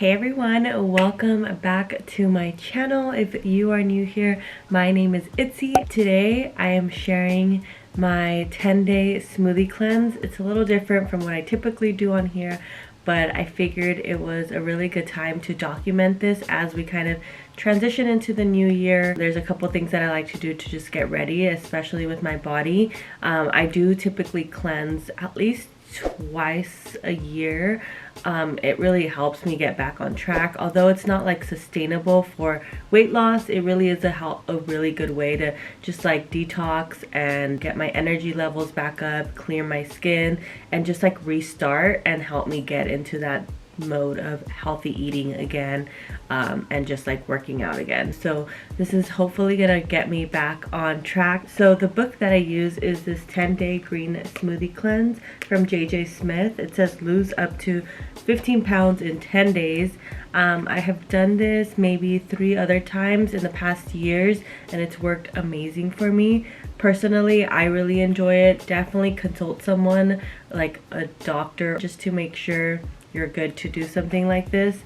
Hey everyone, welcome back to my channel. If you are new here, my name is Itzy. Today I am sharing my 10-day smoothie cleanse. It's a little different from what I typically do on here, but I figured it was a really good time to document this as we kind of transition into the new year. There's a couple things that I like to do to just get ready, especially with my body. I do typically cleanse at least twice a year. It really helps me get back on track. Although it's not like sustainable for weight loss, it really is a really good way to just like detox and get my energy levels back up, clear my skin, and just like restart and help me get into that mode of healthy eating again, and just like working out again. So this is hopefully gonna get me back on track. So the book that I use is this 10-day green smoothie cleanse from JJ Smith. It says lose up to 15 pounds in 10 days. I have done this maybe 3 other times in the past years, and it's worked amazing for me. Personally, I really enjoy it. Definitely consult someone like a doctor just to make sure you're good to do something like this.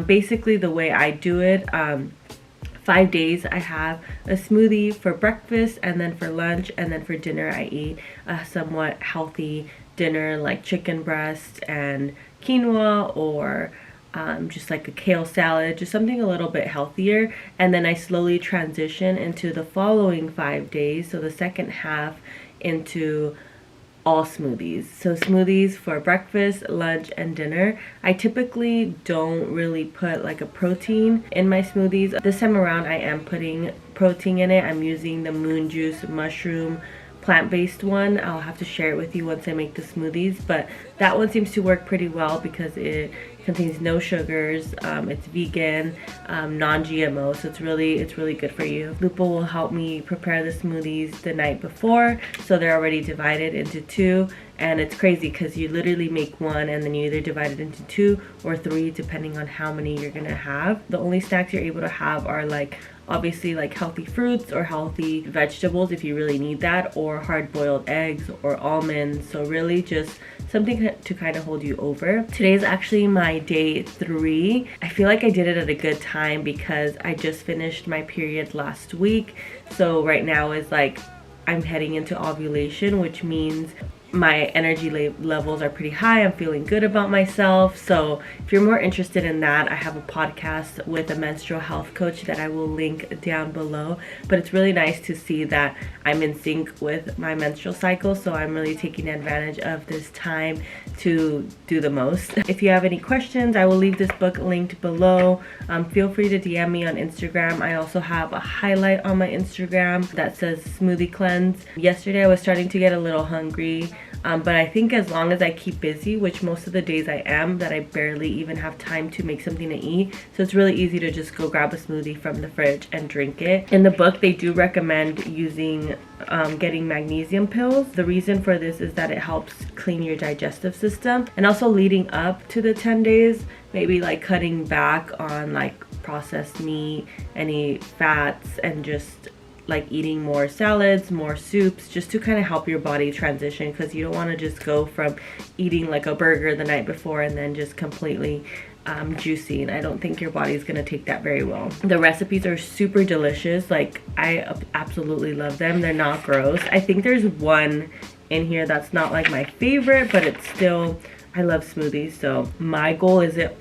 Basically the way I do it, 5 days I have a smoothie for breakfast, and then for lunch, and then for dinner I eat a somewhat healthy dinner like chicken breast and quinoa, or just like a kale salad, just something a little bit healthier. And then I slowly transition into the following 5 days, so the second half, into all smoothies. So smoothies for breakfast, lunch, and dinner. I typically don't really put like a protein in my smoothies. This time around I am putting protein in it. I'm using the Moon Juice mushroom plant-based one. I'll have to share it with you once I make the smoothies, but that one seems to work pretty well because it contains no sugars, it's vegan, non-GMO, so it's really good for you. Lupo will help me prepare the smoothies the night before, so they're already divided into 2, and it's crazy because you literally make one and then you either divide it into 2 or 3 depending on how many you're gonna have. The only snacks you're able to have are like obviously like healthy fruits or healthy vegetables if you really need that, or hard-boiled eggs or almonds. So really just something to kind of hold you over. Today is actually my day 3. I feel like I did it at a good time because I just finished my period last week. So right now is like I'm heading into ovulation, which means my energy levels are pretty high. I'm feeling good about myself. So if you're more interested in that, I have a podcast with a menstrual health coach that I will link down below. But it's really nice to see that I'm in sync with my menstrual cycle, so I'm really taking advantage of this time to do the most. If you have any questions, I will leave this book linked below. Feel free to DM me on Instagram. I also have a highlight on my Instagram that says smoothie cleanse. Yesterday I was starting to get a little hungry, but I think as long as I keep busy, which most of the days I am, that I barely even have time to make something to eat. So it's really easy to just go grab a smoothie from the fridge and drink it. In the book, they do recommend using getting magnesium pills. The reason for this is that it helps clean your digestive system, and also leading up to the 10 days, maybe like cutting back on like processed meat, any fats, and just like eating more salads, more soups, just to kind of help your body transition, because you don't want to just go from eating like a burger the night before and then just completely juicy, and I don't think your body's gonna take that very well. The recipes are super delicious. Like I absolutely love them. They're not gross. I think there's one in here that's not like my favorite, but it's still, I love smoothies. So my goal isn't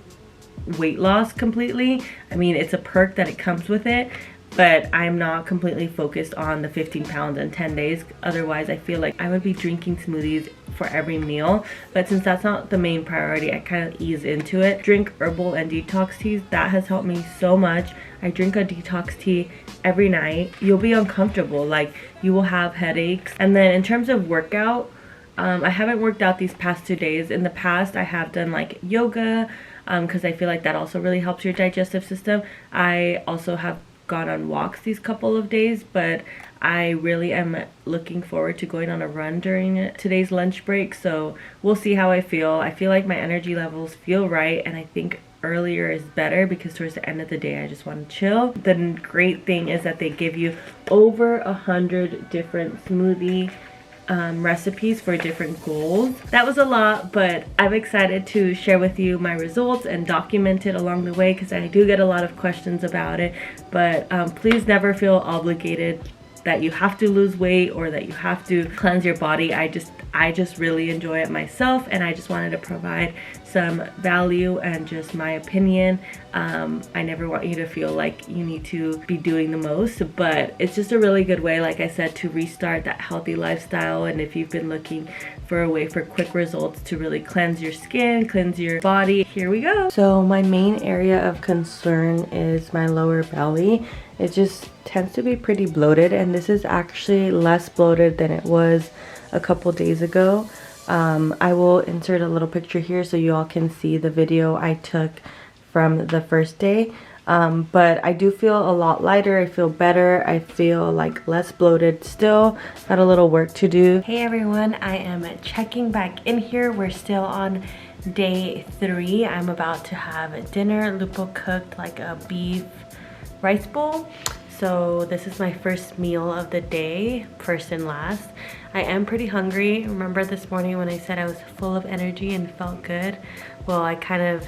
weight loss completely. I mean, it's a perk that it comes with it, but I'm not completely focused on the 15 pounds in 10 days. Otherwise, I feel like I would be drinking smoothies for every meal. But since that's not the main priority, I kind of ease into it. Drink herbal and detox teas. That has helped me so much. I drink a detox tea every night. You'll be uncomfortable. Like, you will have headaches. And then in terms of workout, I haven't worked out these past 2 days. In the past, I have done like yoga, because I feel like that also really helps your digestive system. I also have gone on walks these couple of days, but I really am looking forward to going on a run during today's lunch break. So we'll see how I feel. I feel like my energy levels feel right, and I think earlier is better because towards the end of the day I just want to chill. The great thing is that they give you over 100 different smoothie recipes for different goals. That was a lot, but I'm excited to share with you my results and document it along the way because I do get a lot of questions about it. But please never feel obligated that you have to lose weight or that you have to cleanse your body. I just really enjoy it myself, and I just wanted to provide some value and just my opinion. I never want you to feel like you need to be doing the most, but it's just a really good way, like I said, to restart that healthy lifestyle. And if you've been looking for a way for quick results to really cleanse your skin, cleanse your body, here we go. So my main area of concern is my lower belly. It just tends to be pretty bloated, and this is actually less bloated than it was a couple days ago. I will insert a little picture here so you all can see the video I took from the first day. But I do feel a lot lighter. I feel better. I feel like less bloated still. Got a little work to do. Hey everyone, I am checking back in here. We're still on day 3. I'm about to have dinner. Lupo cooked like a beef rice bowl. So this is my first meal of the day, first and last. I am pretty hungry. Remember this morning when I said I was full of energy and felt good? Well, I kind of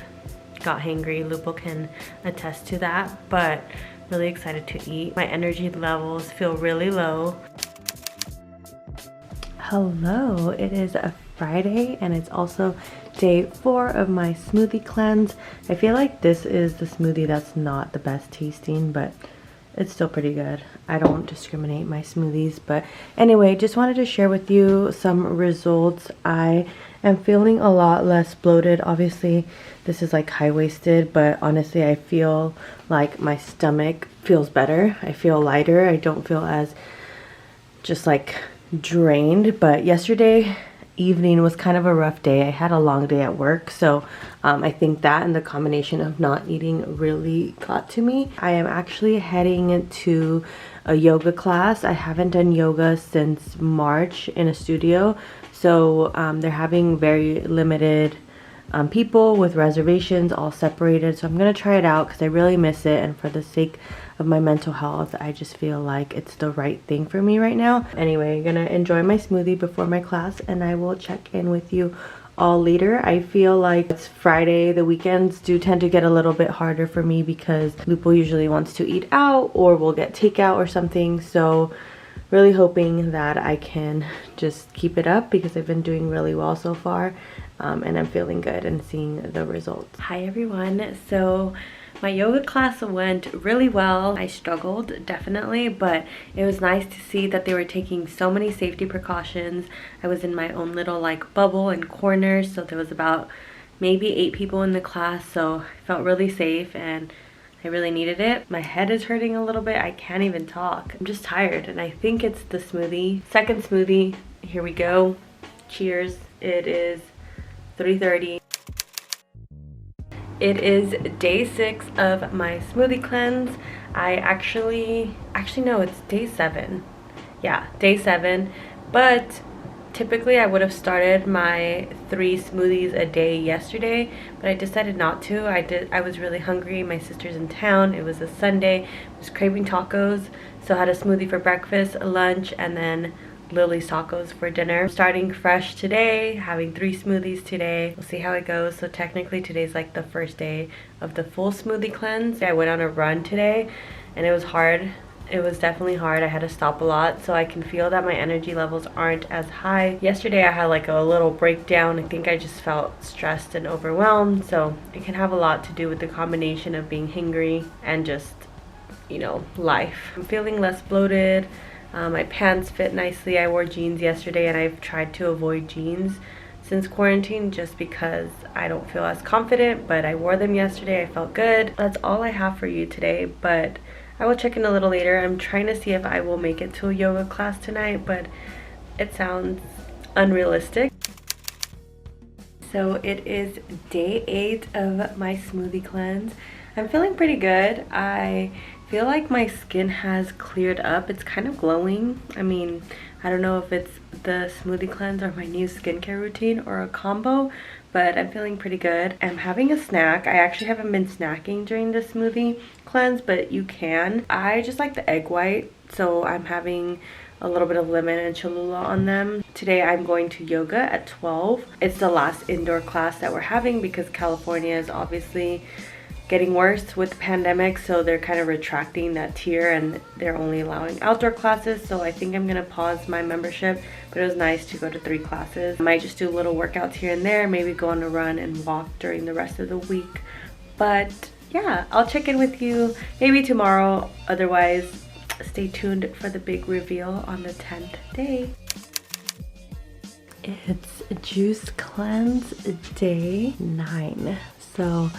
got hangry. Lupo can attest to that, but really excited to eat. My energy levels feel really low. Hello, it is a Friday and it's also day 4 of my smoothie cleanse. I feel like this is the smoothie that's not the best tasting, but it's still pretty good. I don't discriminate my smoothies, but anyway, just wanted to share with you some results. I am feeling a lot less bloated. Obviously, this is like high-waisted, but honestly, I feel like my stomach feels better. I feel lighter. I don't feel as just like drained, but yesterday evening was kind of a rough day. I had a long day at work, so I think that and the combination of not eating really got to me. I am actually heading to a yoga class. I haven't done yoga since March in a studio, so they're having very limited people with reservations all separated, so I'm gonna try it out because I really miss it, and for the sake of my mental health, I just feel like it's the right thing for me right now. Anyway, I'm gonna enjoy my smoothie before my class, and I will check in with you all later. I feel like it's Friday. The weekends do tend to get a little bit harder for me because Lupo usually wants to eat out or we'll get takeout or something, so really hoping that I can just keep it up because I've been doing really well so far, and I'm feeling good and seeing the results. Hi everyone. So my yoga class went really well. I struggled definitely, but it was nice to see that they were taking so many safety precautions. I was in my own little like bubble and corner, so there was about maybe 8 people in the class, so I felt really safe and I really needed it. My head is hurting a little bit. I can't even talk. I'm just tired, and I think it's the smoothie. Second smoothie. Here we go. Cheers. It is 3:30. It is day 6 of my smoothie cleanse. I actually no, it's day 7. Yeah, day 7. But typically I would have started my 3 smoothies a day yesterday, but I decided not to. I was really hungry. My sister's in town. It was a Sunday. I was craving tacos, so I had a smoothie for breakfast, lunch, and then Lily's tacos for dinner. Starting fresh today, having 3 smoothies today. We'll see how it goes. So technically today's like the first day of the full smoothie cleanse. I went on a run today and it was hard. It was definitely hard. I had to stop a lot, so I can feel that my energy levels aren't as high. Yesterday I had like a little breakdown. I think I just felt stressed and overwhelmed, so it can have a lot to do with the combination of being hungry and just, you know, life. I'm feeling less bloated. My pants fit nicely. I wore jeans yesterday and I've tried to avoid jeans since quarantine just because I don't feel as confident, but I wore them yesterday. I felt good. That's all I have for you today, but I will check in a little later. I'm trying to see if I will make it to a yoga class tonight, but it sounds unrealistic. So it is day 8 of my smoothie cleanse. I'm feeling pretty good. I feel like my skin has cleared up. It's kind of glowing. I mean, I don't know if it's the smoothie cleanse or my new skincare routine or a combo, but I'm feeling pretty good. I'm having a snack. I actually haven't been snacking during the smoothie cleanse, but you can. I just like the egg white, so I'm having a little bit of lemon and Cholula on them. Today I'm going to yoga at 12. It's the last indoor class that we're having because California is obviously getting worse with the pandemic, so they're kind of retracting that tier and they're only allowing outdoor classes. So I think I'm gonna pause my membership, but it was nice to go to 3 classes. I might just do little workouts here and there, maybe go on a run and walk during the rest of the week. But yeah, I'll check in with you maybe tomorrow. Otherwise, stay tuned for the big reveal on the 10th day. It's juice cleanse day 9. So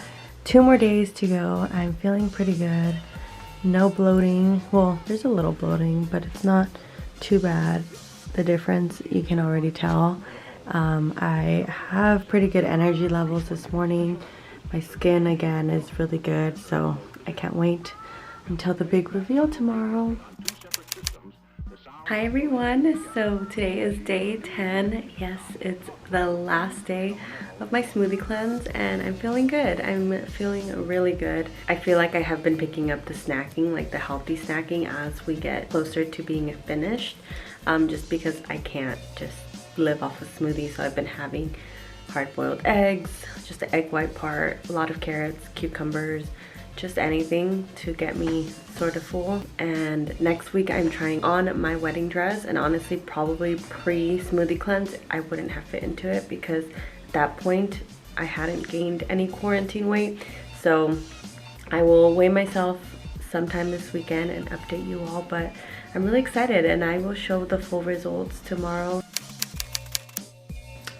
2 more days to go. I'm feeling pretty good. No bloating. Well, there's a little bloating, but it's not too bad. The difference you can already tell. I have pretty good energy levels this morning. My skin again is really good, so I can't wait until the big reveal tomorrow. Hi everyone, so today is day 10. Yes, it's the last day of my smoothie cleanse and I'm feeling good. I'm feeling really good. I feel like I have been picking up the snacking, like the healthy snacking, as we get closer to being finished, just because I can't just live off of smoothies. So I've been having hard-boiled eggs, just the egg white part, a lot of carrots, cucumbers, just anything to get me sort of full. And next week I'm trying on my wedding dress, and honestly probably pre-smoothie cleanse I wouldn't have fit into it because at that point I hadn't gained any quarantine weight. So I will weigh myself sometime this weekend and update you all, but I'm really excited and I will show the full results tomorrow.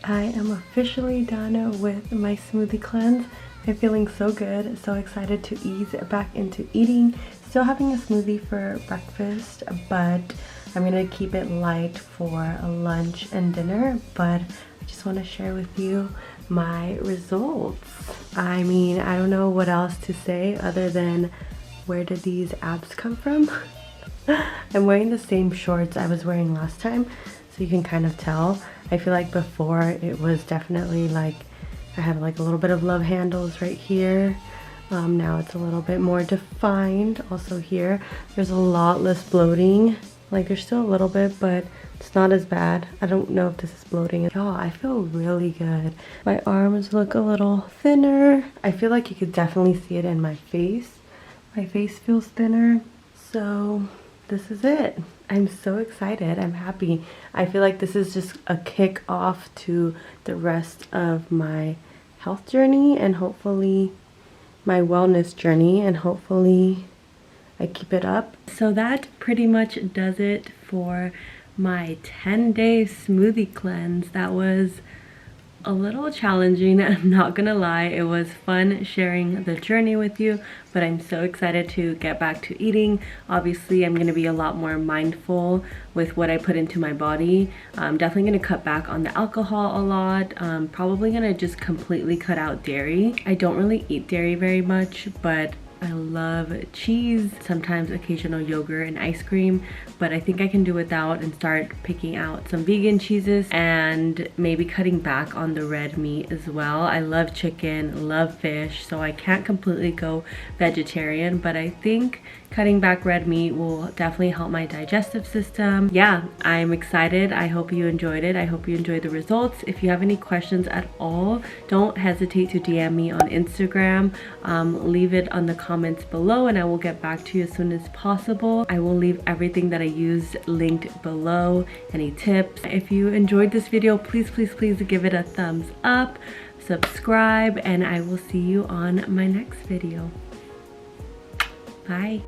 I am officially done with my smoothie cleanse. I'm feeling so good, so excited to ease back into eating. Still having a smoothie for breakfast, but I'm gonna keep it light for lunch and dinner. But I just want to share with you my results. I mean, I don't know what else to say other than where did these abs come from? I'm wearing the same shorts I was wearing last time, so you can kind of tell. I feel like before it was definitely like I have like a little bit of love handles right here. Now it's a little bit more defined. Also here, there's a lot less bloating. Like there's still a little bit, but it's not as bad. I don't know if this is bloating. Y'all, I feel really good. My arms look a little thinner. I feel like you could definitely see it in my face. My face feels thinner. So this is it. I'm so excited. I'm happy. I feel like this is just a kick off to the rest of my health journey and hopefully my wellness journey, and hopefully I keep it up. So that pretty much does it for my 10-day smoothie cleanse. That was a little challenging, I'm not gonna lie. It was fun sharing the journey with you, but I'm so excited to get back to eating. Obviously, I'm gonna be a lot more mindful with what I put into my body. I'm definitely gonna cut back on the alcohol a lot. Probably gonna just completely cut out dairy. I don't really eat dairy very much, but I love cheese, sometimes occasional yogurt and ice cream, but I think I can do without and start picking out some vegan cheeses and maybe cutting back on the red meat as well. I love chicken, love fish, so I can't completely go vegetarian, but I think cutting back red meat will definitely help my digestive system. Yeah, I'm excited. I hope you enjoyed it. I hope you enjoyed the results. If you have any questions at all, don't hesitate to DM me on Instagram. Leave it on the comments below and I will get back to you as soon as possible. I will leave everything that I used linked below, any tips. If you enjoyed this video, please give it a thumbs up, subscribe, and I will see you on my next video. Bye.